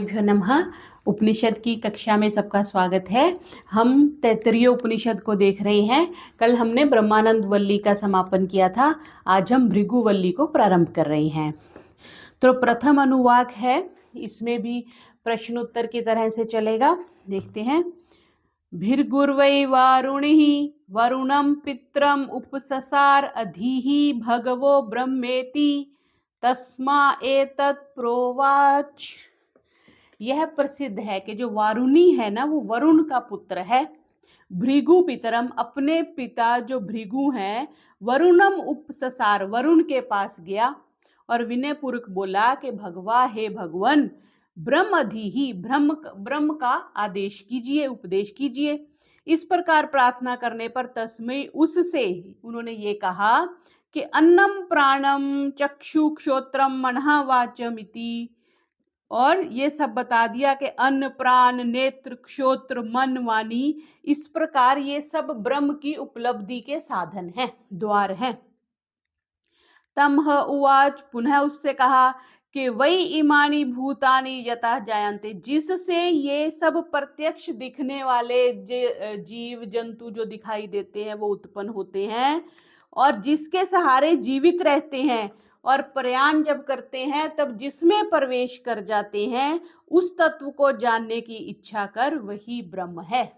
भ्यो नमः। उपनिषद की कक्षा में सबका स्वागत है। हम तैत्तरीय उपनिषद को देख रहे हैं। कल हमने ब्रह्मानंद वल्ली का समापन किया था। आज हम भृगु वल्ली को प्रारंभ कर रहे हैं। तो प्रथम अनुवाक है, इसमें भी प्रश्नोत्तर की तरह से चलेगा। देखते हैं। भृगुर्वै वारुणिः वरुणं पित्रम उपससार अधीहि भगवो ब्रह्मेति तस्मा एतत् प्रोवाच। यह प्रसिद्ध है कि जो वारुणी है ना, वो वरुण का पुत्र है। भृगु पितरम, अपने पिता जो भृगु हैं, वरुणम उपससार, वरुण के पास गया और विनय पूर्वक बोला कि भगवा हे भगवन, ब्रह्म अधिहि, ब्रह्म का आदेश कीजिए, उपदेश कीजिए। इस प्रकार प्रार्थना करने पर तस्मै, उससे उन्होंने ये कहा कि अन्नम प्राणम चक्षु क्षोत्रम मनः वाचमिति, और ये सब बता दिया कि अन्न प्राण नेत्र क्षोत्र मन वाणी, इस प्रकार ये सब ब्रह्म की उपलब्धि के साधन हैं, द्वार हैं। तमह उवाच, पुनः उससे कहा कि वै इमानी भूतानि यतः जायन्ते, जिससे ये सब प्रत्यक्ष दिखने वाले जीव जंतु जो दिखाई देते हैं वो उत्पन्न होते हैं, और जिसके सहारे जीवित रहते हैं और प्रयाण जब करते हैं तब जिसमें प्रवेश कर जाते हैं, उस तत्व को जानने की इच्छा कर, वही ब्रह्म है।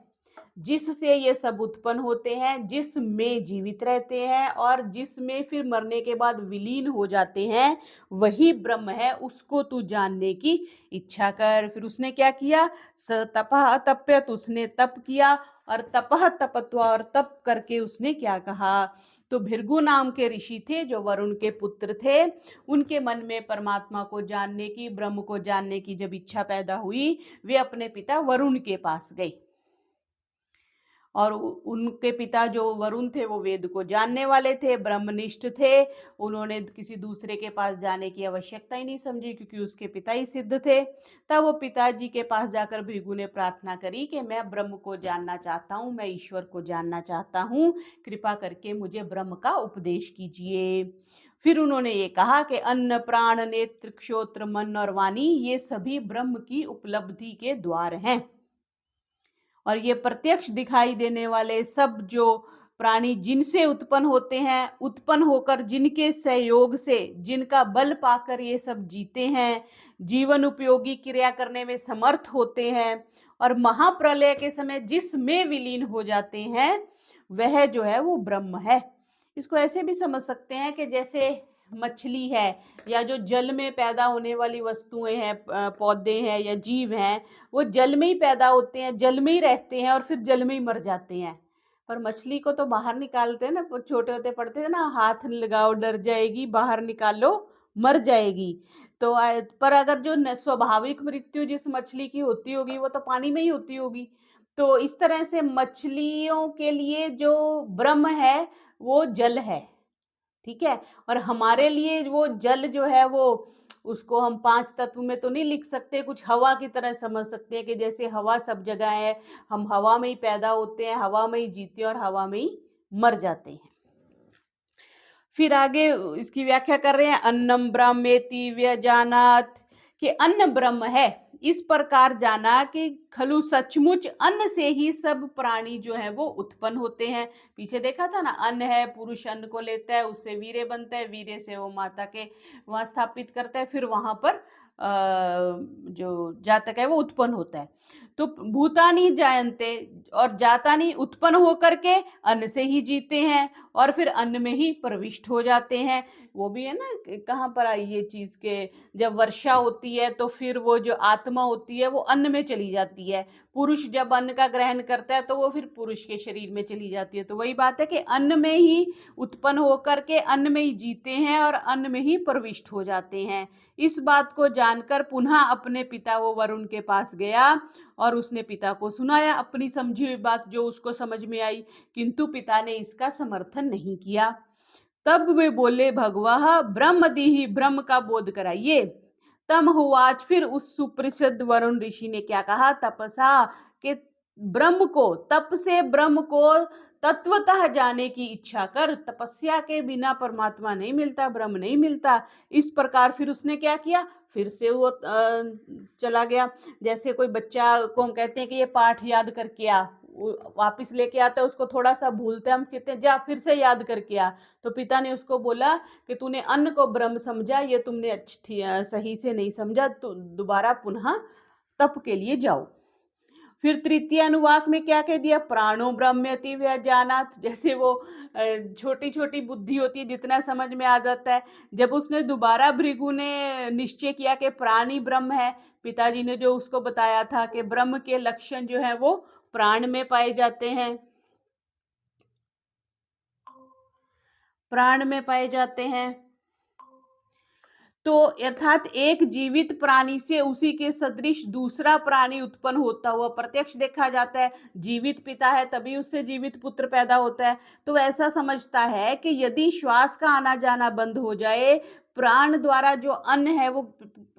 जिससे ये सब उत्पन्न होते हैं, जिसमें जीवित रहते हैं और जिसमें फिर मरने के बाद विलीन हो जाते हैं, वही ब्रह्म है। उसको तू जानने की इच्छा कर। फिर उसने क्या किया? स तपः तप्यत, उसने तप किया, और तपः तपत्वा, और तप करके उसने क्या कहा? तो भृगु नाम के ऋषि थे जो वरुण के पुत्र थे। उनके मन में परमात्मा को जानने की, ब्रह्म को जानने की जब इच्छा पैदा हुई, वे अपने पिता वरुण के पास गए। और उनके पिता जो वरुण थे वो वेद को जानने वाले थे, ब्रह्मनिष्ठ थे। उन्होंने किसी दूसरे के पास जाने की आवश्यकता ही नहीं समझी, क्योंकि उसके पिता ही सिद्ध थे। तब वो पिताजी के पास जाकर भृगु ने प्रार्थना करी कि मैं ब्रह्म को जानना चाहता हूँ, मैं ईश्वर को जानना चाहता हूँ, कृपा करके मुझे ब्रह्म का उपदेश कीजिए। फिर उन्होंने ये कहा कि अन्न प्राण नेत्र क्षोत्र मन और वाणी, ये सभी ब्रह्म की उपलब्धि के द्वार हैं, और ये प्रत्यक्ष दिखाई देने वाले सब जो प्राणी जिनसे उत्पन्न होते हैं, उत्पन्न होकर जिनके सहयोग से, जिनका बल पाकर ये सब जीते हैं, जीवन उपयोगी क्रिया करने में समर्थ होते हैं, और महाप्रलय के समय जिसमें विलीन हो जाते हैं, वह जो है वो ब्रह्म है। इसको ऐसे भी समझ सकते हैं कि जैसे मछली है, या जो जल में पैदा होने वाली वस्तुएं हैं, पौधे हैं या जीव हैं, वो जल में ही पैदा होते हैं, जल में ही रहते हैं और फिर जल में ही मर जाते हैं। पर मछली को तो बाहर निकालते हैं ना, छोटे होते पढ़ते हैं ना, हाथ लगाओ डर जाएगी, बाहर निकालो मर जाएगी। तो पर अगर जो स्वाभाविक मृत्यु जिस मछली की होती होगी, वो तो पानी में ही होती होगी। तो इस तरह से मछलियों के लिए जो ब्रह्म है वो जल है, ठीक है। और हमारे लिए वो जल जो है, वो उसको हम 5 तत्व में तो नहीं लिख सकते, कुछ हवा की तरह समझ सकते हैं कि जैसे हवा सब जगह है, हम हवा में ही पैदा होते हैं, हवा में ही जीते हैं और हवा में ही मर जाते हैं। फिर आगे इसकी व्याख्या कर रहे हैं, अन्नम ब्रह्मेति व्यजानात, कि अन्न ब्रह्म है, इस प्रकार जाना कि खलु सचमुच अन्न से ही सब प्राणी जो है वो उत्पन्न होते हैं। पीछे देखा था ना, अन्न है, पुरुष अन्न को लेता है, उससे वीर्य बनता है, वीर्य से वो माता के वहां स्थापित करता है, फिर वहां पर जो जातक है वो उत्पन्न होता है। तो भूतानी जायन्ते, और जातानी उत्पन्न होकर के अन्न से ही जीते हैं और फिर अन्न में ही प्रविष्ट हो जाते हैं। वो भी है ना, कहाँ पर आई ये चीज के, जब वर्षा होती है तो फिर वो जो आत्मा होती है वो अन्न में चली जाती है। पुरुष जब अन्न का ग्रहण करता है तो वो फिर पुरुष के शरीर में चली जाती है। तो वही बात है कि अन्न में ही उत्पन्न होकर के अन्न में ही जीते हैं और अन्न में ही प्रविष्ट हो जाते हैं। इस बात को जानकर पुनः अपने पिता वो वरुण के पास गया और उसने पिता को सुनाया अपनी समझी हुई बात जो उसको समझ में आई, किंतु पिता ने इसका समर्थन नहीं किया। तब वे बोले, भगवः ब्रह्मदिहि, ब्रह्म का बोध कराइए। तम हुआच, फिर उस सुप्रसिद्ध वरुण ऋषि ने क्या कहा? तपसा, के ब्रह्म को, तप से ब्रह्म को तत्वतः जाने की इच्छा कर। तपस्या के बिना परमात्मा नहीं मिलता, ब्रह्म नहीं मिलता। इस प्रकार फिर उसने क्या किया, फिर से वो चला गया। जैसे कोई बच्चा को हम कहते हैं कि ये पाठ याद करके आ, वापिस लेके आता है उसको, थोड़ा सा भूलते हम कहते हैं जा फिर से याद करके आ। तो पिता ने उसको बोला कि तूने अन्न को ब्रह्म समझा, ये तुमने सही से नहीं समझा, तो दोबारा पुनः तप के लिए जाओ। फिर तृतीय अनुवाक में क्या कह दिया, प्राणो ब्रह्म्यति व्यजानात। जैसे वो छोटी छोटी बुद्धि होती है, जितना समझ में आ जाता है। जब उसने दोबारा भृगु ने निश्चय किया कि प्राणी ब्रह्म है, पिताजी ने जो उसको बताया था कि ब्रह्म के लक्षण जो है वो प्राण में पाए जाते हैं, प्राण में पाए जाते हैं। तो अर्थात एक जीवित प्राणी से उसी के सदृश दूसरा प्राणी उत्पन्न होता हुआ प्रत्यक्ष देखा जाता है। जीवित पिता है तभी उससे जीवित पुत्र पैदा होता है। तो ऐसा समझता है कि यदि श्वास का आना जाना बंद हो जाए, प्राण द्वारा जो अन्न है वो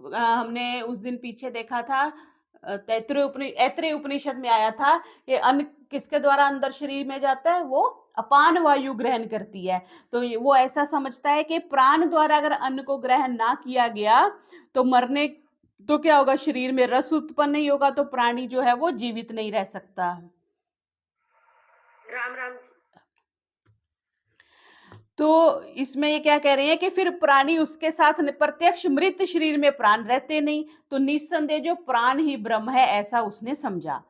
हमने उस दिन पीछे देखा था, ऐत्रेय उपनिषद में आया था, ये अन्न किसके द्वारा अंदर शरीर में जाता है, वो अपान वायु ग्रहण करती है। तो वो ऐसा समझता है कि प्राण द्वारा अगर अन्न को ग्रहण ना किया गया तो मरने, तो क्या होगा, शरीर में रस उत्पन्न नहीं होगा, तो प्राणी जो है वो जीवित नहीं रह सकता। राम राम। तो इसमें ये क्या कह रहे हैं कि फिर प्राणी उसके साथ प्रत्यक्ष मृत शरीर में प्राण रहते नहीं, तो निस्संदेह जो प्राण ही ब्रह्म है, ऐसा उसने समझा।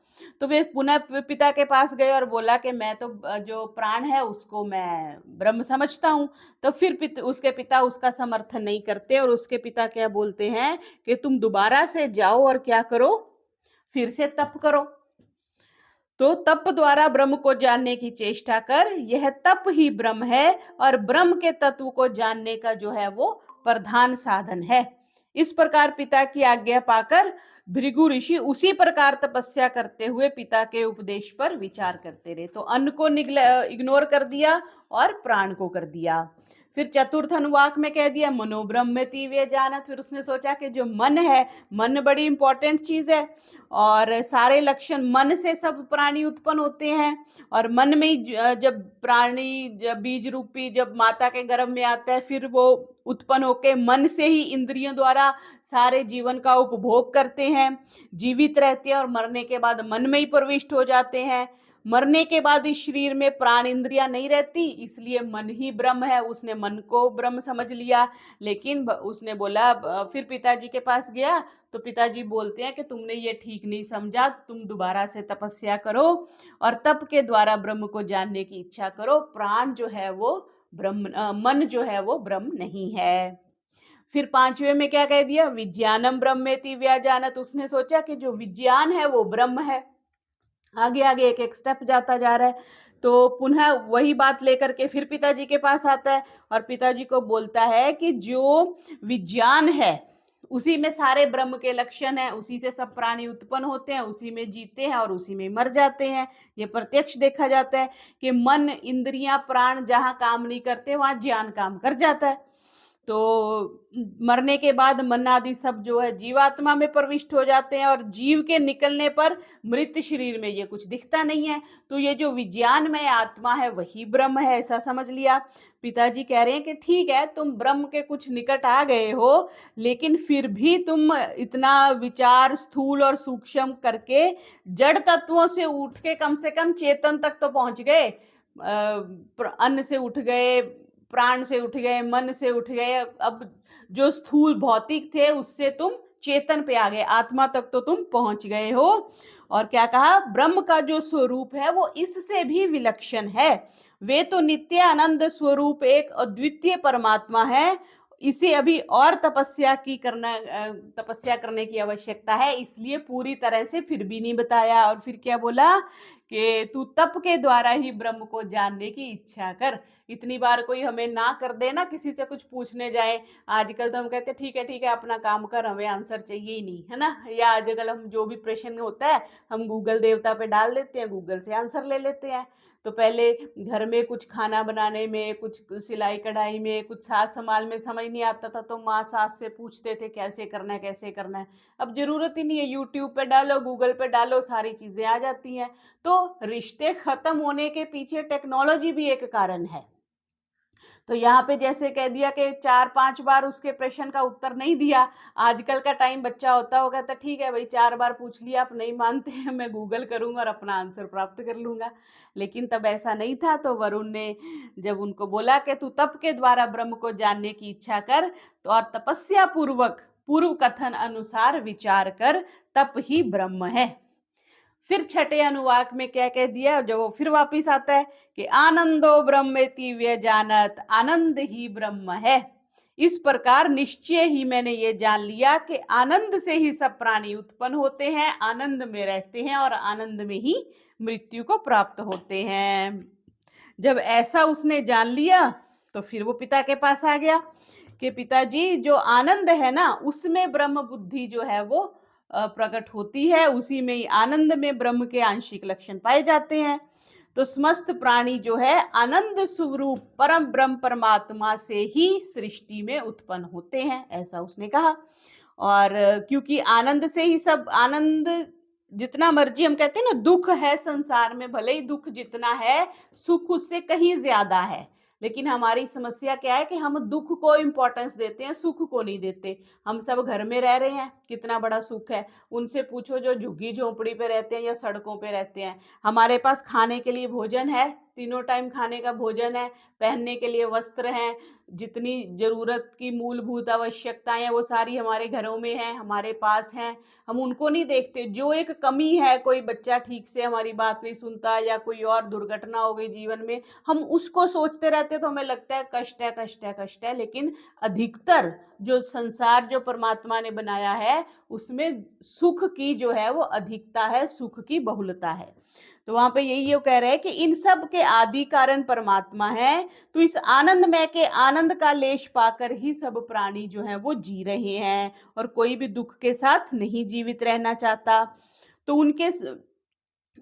तो वे पुनः पिता के पास गए और बोला कि मैं तो जो प्राण है उसको मैं ब्रह्म समझता हूं। तो फिर उसके पिता उसका समर्थन नहीं करते, और उसके पिता क्या बोलते हैं कि तुम दोबारा से जाओ और क्या करो, फिर से तप करो। तो तप द्वारा ब्रह्म को जानने की चेष्टा कर, यह तप ही ब्रह्म है, और ब्रह्म के तत्व को जानने का जो है वो प्रधान साधन है। इस प्रकार पिता की आज्ञा पाकर भृगु ऋषि उसी प्रकार तपस्या करते हुए पिता के उपदेश पर विचार करते रहे। तो अन्न को इग्नोर कर दिया और प्राण को कर दिया। फिर चतुर्थ अनुवाक में कह दिया मनोब्रह्मति वे जानत। फिर उसने सोचा कि जो मन है, मन बड़ी इंपॉर्टेंट चीज है, और सारे लक्षण मन से सब प्राणी उत्पन्न होते हैं। और मन में ही जब प्राणी, जब बीज रूपी जब माता के गर्भ में आता है, फिर वो उत्पन्न होके मन से ही इंद्रियों द्वारा सारे जीवन का उपभोग करते हैं, जीवित रहते हैं, और मरने के बाद मन में ही प्रविष्ट हो जाते हैं। मरने के बाद इस शरीर में प्राण इंद्रियां नहीं रहती, इसलिए मन ही ब्रह्म है। उसने मन को ब्रह्म समझ लिया। लेकिन उसने बोला, फिर पिताजी के पास गया, तो पिताजी बोलते हैं कि तुमने ये ठीक नहीं समझा, तुम दोबारा से तपस्या करो और तप के द्वारा ब्रह्म को जानने की इच्छा करो। प्राण जो है वो ब्रह्म, मन जो है वो ब्रह्म नहीं है। फिर पांचवे में क्या कह दिया, विज्ञानम ब्रह्मेति व्याजानत। उसने सोचा कि जो विज्ञान है वो ब्रह्म है। आगे आगे एक एक स्टेप जाता जा रहा है। तो पुनः वही बात लेकर के फिर पिताजी के पास आता है और पिताजी को बोलता है कि जो विज्ञान है उसी में सारे ब्रह्म के लक्षण हैं, उसी से सब प्राणी उत्पन्न होते हैं, उसी में जीते हैं और उसी में मर जाते हैं। ये प्रत्यक्ष देखा जाता है कि मन, इंद्रियां, प्राण जहां काम नहीं करते वहां ज्ञान काम कर जाता है। तो मरने के बाद मन आदि सब जो है जीवात्मा में प्रविष्ट हो जाते हैं, और जीव के निकलने पर मृत शरीर में ये कुछ दिखता नहीं है। तो ये जो विज्ञान में आत्मा है वही ब्रह्म है, ऐसा समझ लिया। पिताजी कह रहे हैं कि ठीक है, तुम ब्रह्म के कुछ निकट आ गए हो, लेकिन फिर भी तुम इतना विचार स्थूल और सूक्ष्म करके जड़ तत्वों से उठ के कम से कम चेतन तक तो पहुंच गए। अन्न से उठ गए, प्राण से उठ गए, मन से उठ गए, अब जो स्थूल भौतिक थे उससे तुम चेतन पे आ गए, आत्मा तक तो तुम पहुंच गए हो। और क्या कहा, ब्रह्म का जो स्वरूप है वो इससे भी विलक्षण है। वे तो नित्य आनंद स्वरूप एक अद्वितीय परमात्मा है। इसे अभी और तपस्या करने की आवश्यकता है, इसलिए पूरी तरह से फिर भी नहीं बताया। और फिर क्या बोला कि तू तप के द्वारा ही ब्रह्म को जानने की इच्छा कर। इतनी बार कोई हमें ना कर दे ना, किसी से कुछ पूछने जाए, आजकल तो हम कहते हैं ठीक है अपना काम कर, हमें आंसर चाहिए ही नहीं, है ना। या आजकल हम जो भी प्रश्न होता है हम गूगल देवता पे डाल देते हैं, गूगल से आंसर ले लेते हैं। तो पहले घर में कुछ खाना बनाने में, कुछ सिलाई कढ़ाई में, कुछ साज संभाल में समझ नहीं आता था तो माँ सास से पूछते थे कैसे करना है, कैसे करना है। अब जरूरत ही नहीं है, यूट्यूब पे डालो, गूगल पे डालो, सारी चीजें आ जाती हैं। तो रिश्ते खत्म होने के पीछे टेक्नोलॉजी भी एक कारण है। तो यहाँ पे जैसे कह दिया कि 4-5 बार उसके प्रश्न का उत्तर नहीं दिया। आजकल का टाइम बच्चा होता होगा तो ठीक है भाई, 4 बार पूछ लिया, आप नहीं मानते हैं, मैं गूगल करूंगा और अपना आंसर प्राप्त कर लूंगा। लेकिन तब ऐसा नहीं था। तो वरुण ने जब उनको बोला कि तू तप के द्वारा ब्रह्म को जानने की इच्छा कर, तो और तपस्या पूर्वक पूर्व कथन अनुसार विचार कर, तप ही ब्रह्म है। फिर छठे अनुवाक में क्या कह दिया, जो वो फिर वापिस आता है कि आनंदो ब्रह्मेति व्यजानत, आनंद ही ब्रह्म है। इस प्रकार निश्चय ही मैंने ये जान लिया कि आनंद से ही सब प्राणी उत्पन्न होते हैं, आनंद में रहते हैं और आनंद में ही मृत्यु को प्राप्त होते हैं। जब ऐसा उसने जान लिया तो फिर वो पिता के पास आ गया कि पिताजी, जो आनंद है ना, उसमें ब्रह्म बुद्धि जो है वो प्रकट होती है, उसी में ही आनंद में ब्रह्म के आंशिक लक्षण पाए जाते हैं। तो समस्त प्राणी जो है आनंद स्वरूप परम ब्रह्म परमात्मा से ही सृष्टि में उत्पन्न होते हैं, ऐसा उसने कहा। और क्योंकि आनंद से ही सब आनंद, जितना मर्जी हम कहते हैं ना, दुख है संसार में, भले ही दुख जितना है सुख उससे कहीं ज्यादा है। लेकिन हमारी समस्या क्या है कि हम दुख को इंपॉर्टेंस देते हैं, सुख को नहीं देते। हम सब घर में रह रहे हैं, कितना बड़ा सुख है। उनसे पूछो जो झुग्गी झोंपड़ी पे रहते हैं या सड़कों पे रहते हैं। हमारे पास खाने के लिए भोजन है, तीनों टाइम खाने का भोजन है, पहनने के लिए वस्त्र हैं, जितनी जरूरत की मूलभूत आवश्यकताएं वो सारी हमारे घरों में हैं, हमारे पास हैं। हम उनको नहीं देखते। जो एक कमी है, कोई बच्चा ठीक से हमारी बात नहीं सुनता या कोई और दुर्घटना हो गई जीवन में, हम उसको सोचते रहते, तो हमें लगता है कष्ट है, कष्ट है, कष्ट है। लेकिन अधिकतर जो संसार जो परमात्मा ने बनाया है उसमें सुख की जो है वो अधिकता है, सुख की बहुलता है। तो वहां पे यही वो कह रहे हैं कि इन सब के आदि कारण परमात्मा है। तो इस आनंदमय के आनंद का लेश पाकर ही सब प्राणी जो है वो जी रहे हैं, और कोई भी दुख के साथ नहीं जीवित रहना चाहता। तो उनके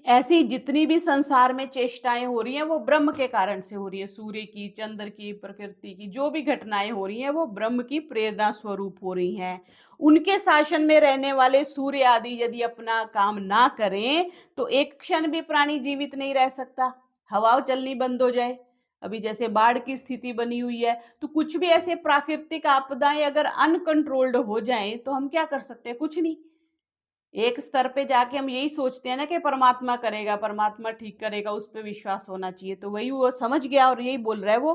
ऐसी जितनी भी संसार में चेष्टाएं हो रही हैं वो ब्रह्म के कारण से हो रही है। सूर्य की, चंद्र की, प्रकृति की जो भी घटनाएं हो रही हैं वो ब्रह्म की प्रेरणा स्वरूप हो रही हैं। उनके शासन में रहने वाले सूर्य आदि यदि अपना काम ना करें तो एक क्षण भी प्राणी जीवित नहीं रह सकता। हवा चलनी बंद हो जाए, अभी जैसे बाढ़ की स्थिति बनी हुई है, तो कुछ भी ऐसे प्राकृतिक आपदाएं अगर अनकंट्रोल्ड हो जाएं तो हम क्या कर सकते हैं? कुछ नहीं। एक स्तर पे जाके हम यही सोचते हैं ना कि परमात्मा करेगा, परमात्मा ठीक करेगा, उस पर विश्वास होना चाहिए। तो वही वो समझ गया और यही बोल रहा है वो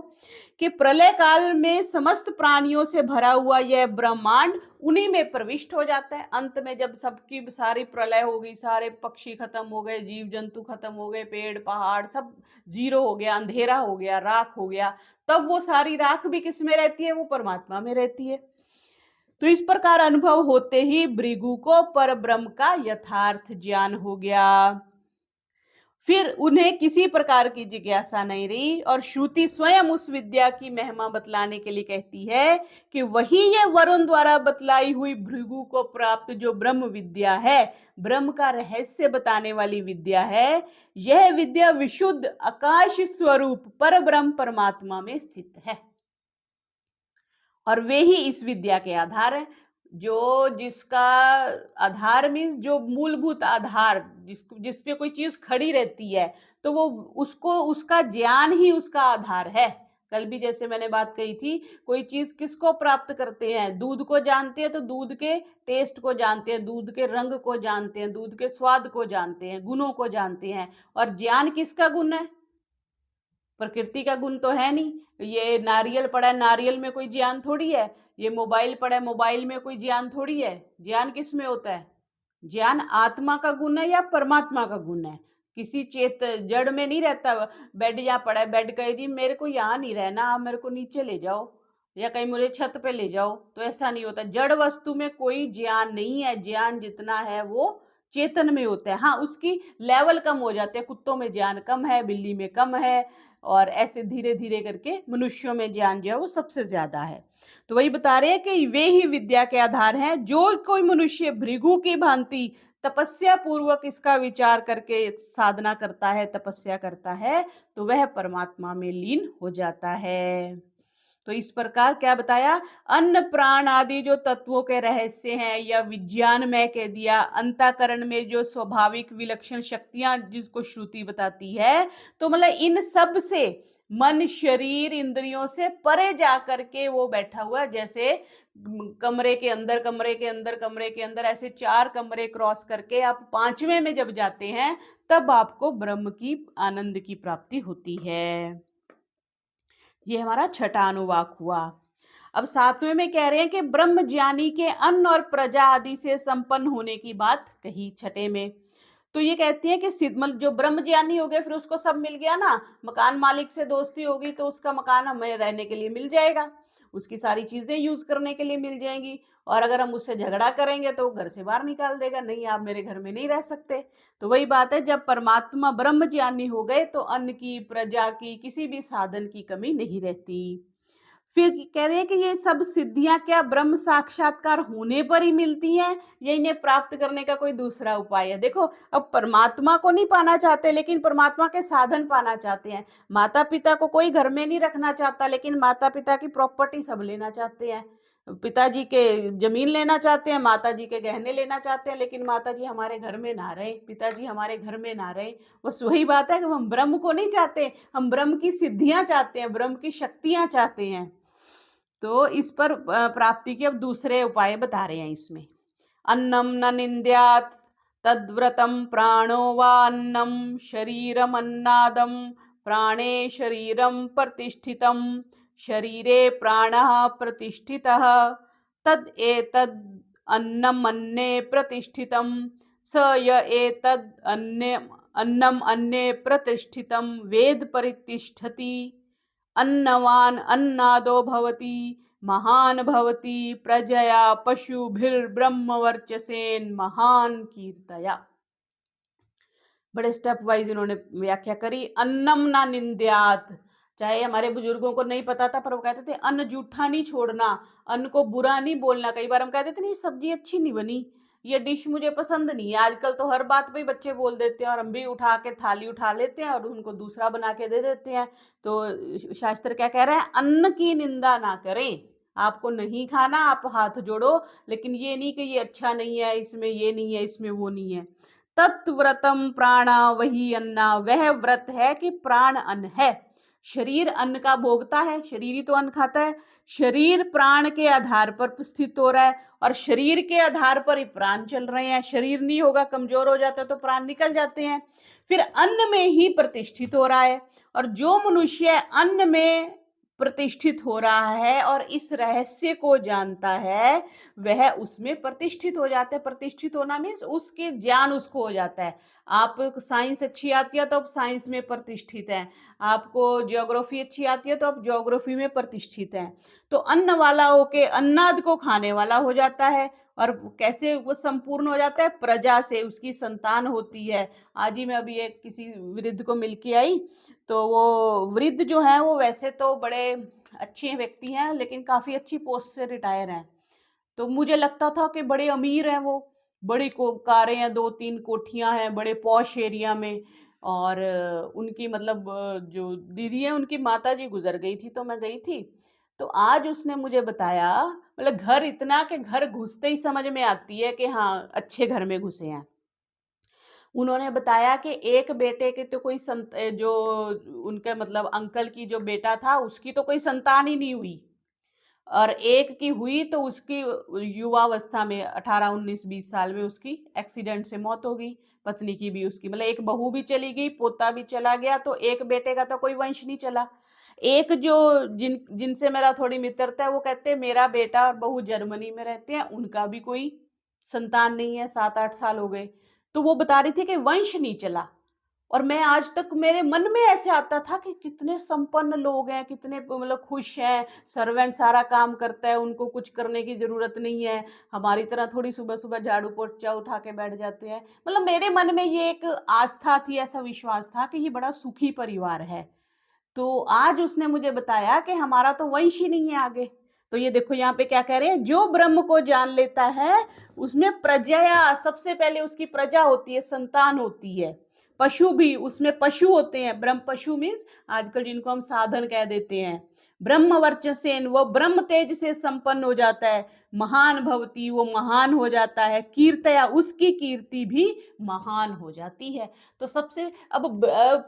कि प्रलय काल में समस्त प्राणियों से भरा हुआ यह ब्रह्मांड उन्हीं में प्रविष्ट हो जाता है। अंत में जब सबकी सारी प्रलय हो गई, सारे पक्षी खत्म हो गए, जीव जंतु खत्म हो गए, पेड़ पहाड़ सब जीरो हो गया, अंधेरा हो गया, राख हो गया, तब वो सारी राख भी किस में रहती है? वो परमात्मा में रहती है। तो इस प्रकार अनुभव होते ही भृगु को पर ब्रह्म का यथार्थ ज्ञान हो गया। फिर उन्हें किसी प्रकार की जिज्ञासा नहीं रही, और श्रुति स्वयं उस विद्या की महिमा बतलाने के लिए कहती है कि वही ये वरुण द्वारा बतलाई हुई भृगु को प्राप्त जो ब्रह्म विद्या है, ब्रह्म का रहस्य बताने वाली विद्या है, यह विद्या विशुद्ध आकाश स्वरूप पर ब्रह्म परमात्मा में स्थित है। और वे ही इस विद्या के आधार है। जो जिसका आधार मीन्स जो मूलभूत आधार, जिस पे कोई चीज खड़ी रहती है, तो वो उसको उसका ज्ञान ही उसका आधार है। कल भी जैसे मैंने बात कही थी, कोई चीज किसको प्राप्त करते हैं? दूध को जानते हैं तो दूध के टेस्ट को जानते हैं, दूध के रंग को जानते हैं, दूध के स्वाद को जानते हैं, गुणों को जानते हैं। और ज्ञान किसका गुण है? प्रकृति का गुण तो है नहीं। ये नारियल पड़ा है, नारियल में कोई ज्ञान थोड़ी है। ये मोबाइल पड़ा है, मोबाइल में कोई ज्ञान थोड़ी है। ज्ञान किस में होता है? ज्ञान आत्मा का गुण है या परमात्मा का गुण है? किसी चेत जड़ में नहीं रहता। बेड यहाँ पड़ा है, बेड कहे जी मेरे को यहाँ नहीं रहना, आप मेरे को नीचे ले जाओ या कहीं मुझे छत पे ले जाओ, तो ऐसा नहीं होता। जड़ वस्तु में कोई ज्ञान नहीं है। ज्ञान जितना है वो चेतन में होता है। हाँ, उसकी लेवल कम हो जाते हैं। कुत्तों में ज्ञान कम है, बिल्ली में कम है, और ऐसे धीरे धीरे करके मनुष्यों में ज्ञान जो है वो सबसे ज्यादा है। तो वही बता रहे हैं कि वे ही विद्या के आधार हैं। जो कोई मनुष्य भृगु की भांति तपस्या पूर्वक इसका विचार करके साधना करता है, तपस्या करता है, तो वह परमात्मा में लीन हो जाता है। तो इस प्रकार क्या बताया, अन्न प्राण आदि जो तत्वों के रहस्य हैं या विज्ञान में कह दिया, अंतःकरण में जो स्वाभाविक विलक्षण शक्तियां जिसको श्रुति बताती है, तो मतलब इन सब से मन शरीर इंद्रियों से परे जाकर के वो बैठा हुआ, जैसे कमरे के अंदर कमरे के अंदर कमरे के अंदर ऐसे 4 कमरे क्रॉस करके आप 5वें में जब जाते हैं, तब आपको ब्रह्म की आनंद की प्राप्ति होती है। ये हमारा छठा अनुवाक हुआ। अब 7वें में कह रहे हैं कि ब्रह्म ज्ञानी के अन्न और प्रजा आदि से संपन्न होने की बात कही छठे में। तो ये कहती है कि जो ब्रह्म ज्ञानी हो गए, फिर उसको सब मिल गया ना, मकान मालिक से दोस्ती होगी तो उसका मकान हमें रहने के लिए मिल जाएगा, उसकी सारी चीजें यूज करने के लिए मिल जाएंगी। और अगर हम उससे झगड़ा करेंगे तो वो घर से बाहर निकाल देगा, नहीं आप मेरे घर में नहीं रह सकते। तो वही बात है, जब परमात्मा ब्रह्म ज्ञानी हो गए तो अन्न की, प्रजा की, किसी भी साधन की कमी नहीं रहती। फिर कह रहे हैं कि ये सब सिद्धियां क्या ब्रह्म साक्षात्कार होने पर ही मिलती हैं या इन्हें प्राप्त करने का कोई दूसरा उपाय है। देखो, अब परमात्मा को नहीं पाना चाहते लेकिन परमात्मा के साधन पाना चाहते हैं। माता पिता को कोई घर में नहीं रखना चाहता लेकिन माता पिता की प्रॉपर्टी सब लेना चाहते हैं। पिताजी के जमीन लेना चाहते हैं, माता जी के गहने लेना चाहते हैं, लेकिन माता जी हमारे घर में ना रहे, पिताजी हमारे घर में ना रहे। बस वही बात है कि हम ब्रह्म को नहीं चाहते, हम ब्रह्म की सिद्धियां चाहते हैं, ब्रह्म की शक्तियां चाहते हैं। तो इस पर प्राप्ति के अब दूसरे उपाय बता रहे हैं इसमें। अन्नम न निंद्यात तद्व्रतम प्राणो वा अन्नम शरीरम अन्नादम प्राणे शरीरम प्रतिष्ठितम शरीरे प्राणः प्रतिष्ठितः तद एतद अन्नम अन्ने प्रतिष्ठितम स य एतद अन्नम अन्ने प्रतिष्ठितम वेद परितिष्ठति अन्नवान अन्नादो भवति महान भवति प्रजया पशुभिर्ब्रह्मवर्चसेन महान कीर्तया। बड़े स्टेप वाइज इन्होंने व्याख्या करी। अन्नम ना निंद्यात, चाहे हमारे बुजुर्गों को नहीं पता था पर वो कहते थे अन्न जूठा नहीं छोड़ना, अन्न को बुरा नहीं बोलना। कई बार हम कहते थे नहीं सब्जी अच्छी नहीं बनी, ये डिश मुझे पसंद नहीं है। आजकल तो हर बात पे बच्चे बोल देते हैं और हम भी उठा के थाली उठा लेते हैं और उनको दूसरा बना के दे देते हैं। तो शास्त्र क्या कह रहे हैं, अन्न की निंदा ना करें। आपको नहीं खाना आप हाथ जोड़ो, लेकिन ये नहीं कि ये अच्छा नहीं है, इसमें ये नहीं है, इसमें वो नहीं है। तत्व्रतम प्राणा वही अन्ना, वह व्रत है कि प्राण अन्न है। शरीर अन्न का भोगता है, शरीर ही तो अन्न खाता है। शरीर प्राण के आधार पर स्थित हो रहा है और शरीर के आधार पर ही प्राण चल रहे हैं। शरीर नहीं होगा, कमजोर हो जाता है तो प्राण निकल जाते हैं। फिर अन्न में ही प्रतिष्ठित हो रहा है और जो मनुष्य अन्न में प्रतिष्ठित हो रहा है और इस रहस्य को जानता है, वह उसमें प्रतिष्ठित हो जाता है। प्रतिष्ठित होना मीन्स उसके ज्ञान उसको हो जाता है। आप साइंस अच्छी आती है तो आप साइंस में प्रतिष्ठित हैं, आपको ज्योग्राफी अच्छी आती है तो आप ज्योग्राफी में प्रतिष्ठित हैं। तो अन्न वाला होके अन्नाद को खाने वाला हो जाता है। और कैसे वो संपूर्ण हो जाता है, प्रजा से उसकी संतान होती है। आज ही मैं अभी एक किसी वृद्ध को मिलके आई, तो वो वृद्ध जो है वो वैसे तो बड़े अच्छे व्यक्ति हैं लेकिन काफी अच्छी पोस्ट से रिटायर हैं। तो मुझे लगता था कि बड़े अमीर हैं वो, बड़ी कारें हैं, 2-3 कोठियां हैं बड़े पॉश एरिया में। और उनकी मतलब जो दीदी है उनकी माता जी गुजर गई थी तो मैं गई थी। तो आज उसने मुझे बताया, मतलब घर इतना कि घर घुसते ही समझ में आती है कि हाँ अच्छे घर में घुसे हैं। उन्होंने बताया कि एक बेटे के तो कोई जो उनके मतलब अंकल की जो बेटा था उसकी तो कोई संतान ही नहीं हुई, और एक की हुई तो उसकी युवावस्था में 18-19-20 साल में उसकी एक्सीडेंट से मौत हो गई। पत्नी की भी, उसकी मतलब एक बहू भी चली गई, पोता भी चला गया, तो एक बेटे का तो कोई वंश नहीं चला। एक जो जिनसे मेरा थोड़ी मित्रता है वो कहते हैं मेरा बेटा और बहू जर्मनी में रहते हैं, उनका भी कोई संतान नहीं है, 7-8 साल हो गए। तो वो बता रही थी कि वंश नहीं चला। और मैं आज तक मेरे मन में ऐसे आता था कि कितने संपन्न लोग हैं, कितने मतलब खुश हैं, सर्वेंट सारा काम करता है, उनको कुछ करने की जरूरत नहीं है। हमारी तरह थोड़ी सुबह सुबह झाड़ू पोछा उठा के बैठ जाते हैं। मतलब मेरे मन में ये एक आस्था थी, ऐसा विश्वास था कि ये बड़ा सुखी परिवार है। तो आज उसने मुझे बताया कि हमारा तो वंश ही नहीं है आगे। तो ये देखो यहाँ पे क्या कह रहे हैं, जो ब्रह्म को जान लेता है उसमें प्रजया, सबसे पहले उसकी प्रजा होती है, संतान होती है। पशु भी, उसमें पशु होते हैं। ब्रह्म पशु मीन्स आजकल जिनको हम साधन कह देते हैं। ब्रह्म वर्चसेन, वो ब्रह्म तेज से संपन्न हो जाता है। महान भवती, वो महान हो जाता है। कीर्तया, उसकी कीर्ति भी महान हो जाती है। तो सबसे, अब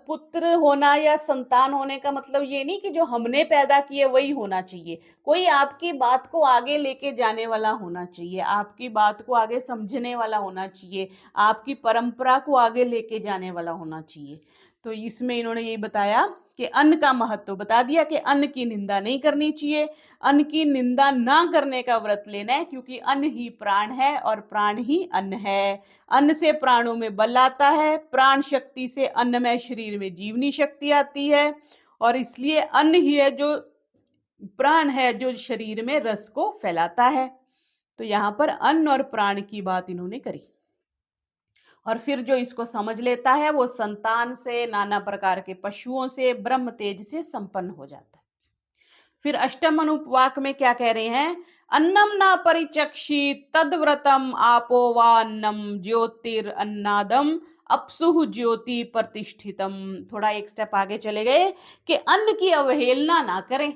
पुत्र होना या संतान होने का मतलब ये नहीं कि जो हमने पैदा किए वही होना चाहिए। कोई आपकी बात को आगे लेके जाने वाला होना चाहिए, आपकी बात को आगे समझने वाला होना चाहिए, आपकी परंपरा को आगे लेके जाने वाला होना चाहिए। तो इसमें इन्होंने यही बताया कि अन्न का महत्व बता दिया कि अन्न की निंदा नहीं करनी चाहिए, अन्न की निंदा ना करने का व्रत लेना है, क्योंकि अन्न ही प्राण है और प्राण ही अन्न है। अन्न से प्राणों में बल आता है, प्राण शक्ति से अन्नमय शरीर में जीवनी शक्ति आती है, और इसलिए अन्न ही है जो प्राण है, जो शरीर में रस को फैलाता है। तो यहां पर अन्न और प्राण की बात इन्होंने करी। और फिर जो इसको समझ लेता है वो संतान से, नाना प्रकार के पशुओं से, ब्रह्म तेज से संपन्न हो जाता है। फिर अष्टम अनुवाक में क्या कह रहे हैं, अन्नम ना परिचक्षी तद्व्रतम आपो वा अन्नम ज्योतिर अन्नादम अपसुह ज्योति प्रतिष्ठितम। थोड़ा एक स्टेप आगे चले गए कि अन्न की अवहेलना ना करें।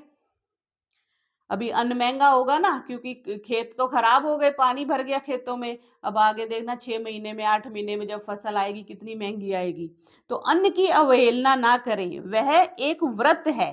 अभी अन्न महंगा होगा ना, क्योंकि खेत तो खराब हो गए, पानी भर गया खेतों में। अब आगे देखना 6 महीने में, 8 महीने में जब फसल आएगी कितनी महंगी आएगी। तो अन्न की अवहेलना ना करें, वह एक व्रत है।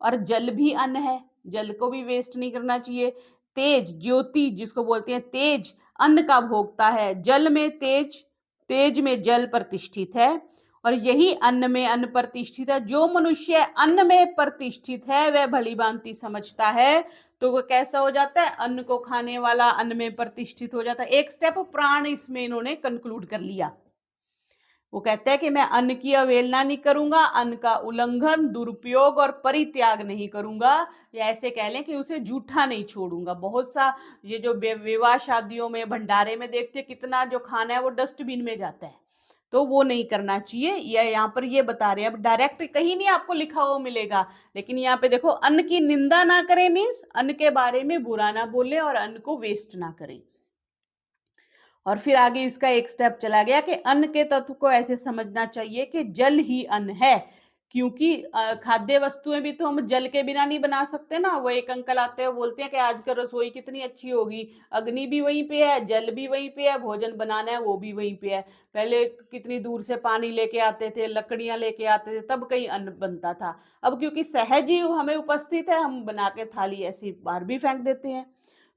और जल भी अन्न है, जल को भी वेस्ट नहीं करना चाहिए। तेज, ज्योति जिसको बोलते हैं तेज, अन्न का भोगता है। जल में तेज, तेज में जल प्रतिष्ठित है, और यही अन्न में अन्न प्रतिष्ठित है। जो मनुष्य अन्न में प्रतिष्ठित है वह भली भांति समझता है, तो वो कैसा हो जाता है, अन्न को खाने वाला, अन्न में प्रतिष्ठित हो जाता है। एक स्टेप प्राण इसमें इन्होंने कंक्लूड कर लिया। वो कहते हैं कि मैं अन्न की अवहेलना नहीं करूंगा, अन्न का उल्लंघन, दुरुपयोग और परित्याग नहीं करूंगा, या ऐसे कह लें कि उसे जूठा नहीं छोड़ूंगा। बहुत सा ये जो विवाह शादियों में, भंडारे में देखते हैं कितना जो खाना है वो डस्टबिन में जाता है, तो वो नहीं करना चाहिए। या यहाँ पर ये बता रहे हैं, अब डायरेक्ट कहीं नहीं आपको लिखा हुआ मिलेगा, लेकिन यहाँ पे देखो, अन्न की निंदा ना करें मीन्स अन्न के बारे में बुरा ना बोले और अन्न को वेस्ट ना करें। और फिर आगे इसका एक स्टेप चला गया कि अन्न के तत्व को ऐसे समझना चाहिए कि जल ही अन्न है, क्योंकि खाद्य वस्तुएं भी तो हम जल के बिना नहीं बना सकते ना। वो एक अंकल आते हैं, बोलते हैं कि आजकल रसोई कितनी अच्छी होगी, अग्नि भी वहीं पे है, जल भी वहीं पे है, भोजन बनाना है वो भी वहीं पे है। पहले कितनी दूर से पानी लेके आते थे, लकड़ियां लेके आते थे, तब कहीं अन्न बनता था। अब क्योंकि सहज ही हमें उपस्थित है, हम बना के थाली ऐसी बाहर भी फेंक देते हैं।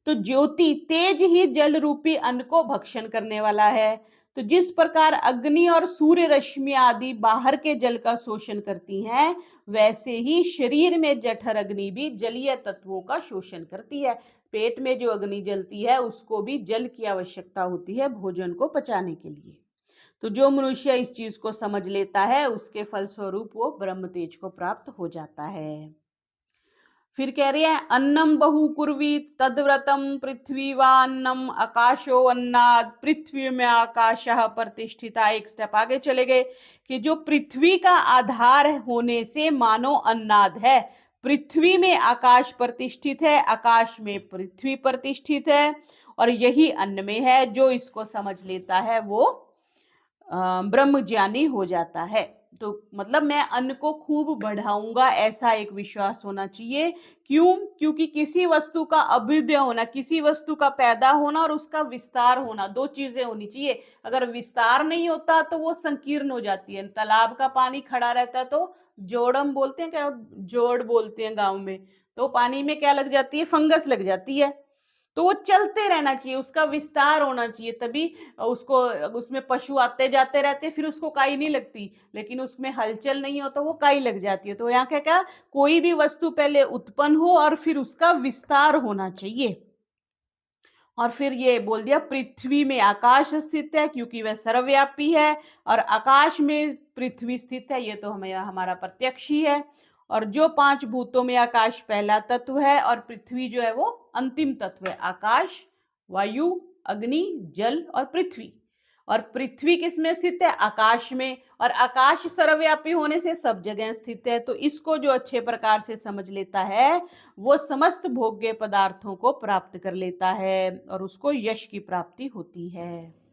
तो ज्योति, तेज ही जल रूपी अन्न को भक्षण करने वाला है। तो जिस प्रकार अग्नि और सूर्य रश्मि आदि बाहर के जल का शोषण करती हैं, वैसे ही शरीर में जठर अग्नि भी जलीय तत्वों का शोषण करती है। पेट में जो अग्नि जलती है उसको भी जल की आवश्यकता होती है भोजन को पचाने के लिए। तो जो मनुष्य इस चीज को समझ लेता है उसके फलस्वरूप वो ब्रह्म तेज को प्राप्त हो जाता है। फिर कह रहे हैं, अन्नम बहु कुर्वीत तद्व्रतम पृथ्वी व अन्नम आकाशो अन्नाद पृथ्वी में आकाश प्रतिष्ठिता। एक स्टेप आगे चले गए कि जो पृथ्वी का आधार होने से मानो अन्नाद है, पृथ्वी में आकाश प्रतिष्ठित है, आकाश में पृथ्वी प्रतिष्ठित है, और यही अन्न में है। जो इसको समझ लेता है वो ब्रह्म ज्ञानी हो जाता है। तो मतलब मैं अन्न को खूब बढ़ाऊंगा, ऐसा एक विश्वास होना चाहिए। क्यों? क्योंकि किसी वस्तु का अभ्युदय होना, किसी वस्तु का पैदा होना और उसका विस्तार होना, दो चीजें होनी चाहिए। अगर विस्तार नहीं होता तो वो संकीर्ण हो जाती है। तालाब का पानी खड़ा रहता है तो जोड़म बोलते हैं, क्या जोड़ बोलते हैं गांव में, तो पानी में क्या लग जाती है, फंगस लग जाती है। तो वो चलते रहना चाहिए, उसका विस्तार होना चाहिए, तभी उसको, उसमें पशु आते जाते रहते, फिर उसको काई नहीं लगती। लेकिन उसमें हलचल नहीं हो तो वो काई लग जाती है। तो यहाँ क्या क्या, कोई भी वस्तु पहले उत्पन्न हो और फिर उसका विस्तार होना चाहिए। और फिर ये बोल दिया, पृथ्वी में आकाश स्थित है क्योंकि वह सर्वव्यापी है, और आकाश में पृथ्वी स्थित है, ये तो हमें हमारा प्रत्यक्ष ही है। और जो 5 भूतों में आकाश पहला तत्व है और पृथ्वी जो है वो अंतिम तत्व है। आकाश, वायु, अग्नि, जल और पृथ्वी। और पृथ्वी किसमें स्थित है? आकाश में। और आकाश सर्वव्यापी होने से सब जगह स्थित है। तो इसको जो अच्छे प्रकार से समझ लेता है वो समस्त भोग्य पदार्थों को प्राप्त कर लेता है और उसको यश की प्राप्ति होती है।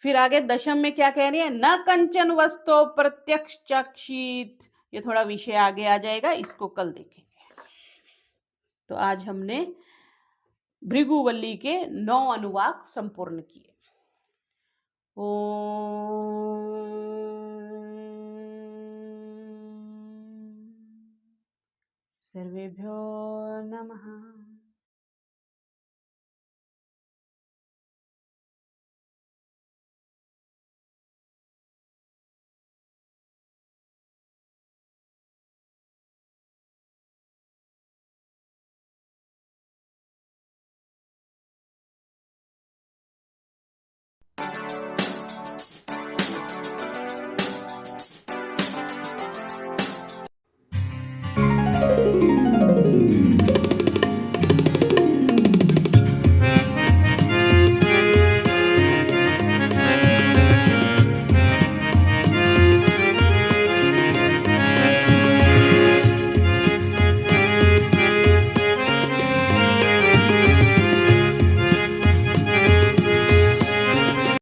फिर आगे दशम में क्या कह रही है? न कंचन वस्तु प्रत्यक्ष चक्षित। ये थोड़ा विषय आगे आ जाएगा, इसको कल देखेंगे। तो आज हमने भृगुवल्ली के 9 अनुवाक संपूर्ण किए। सर्वेभ्यो नमः।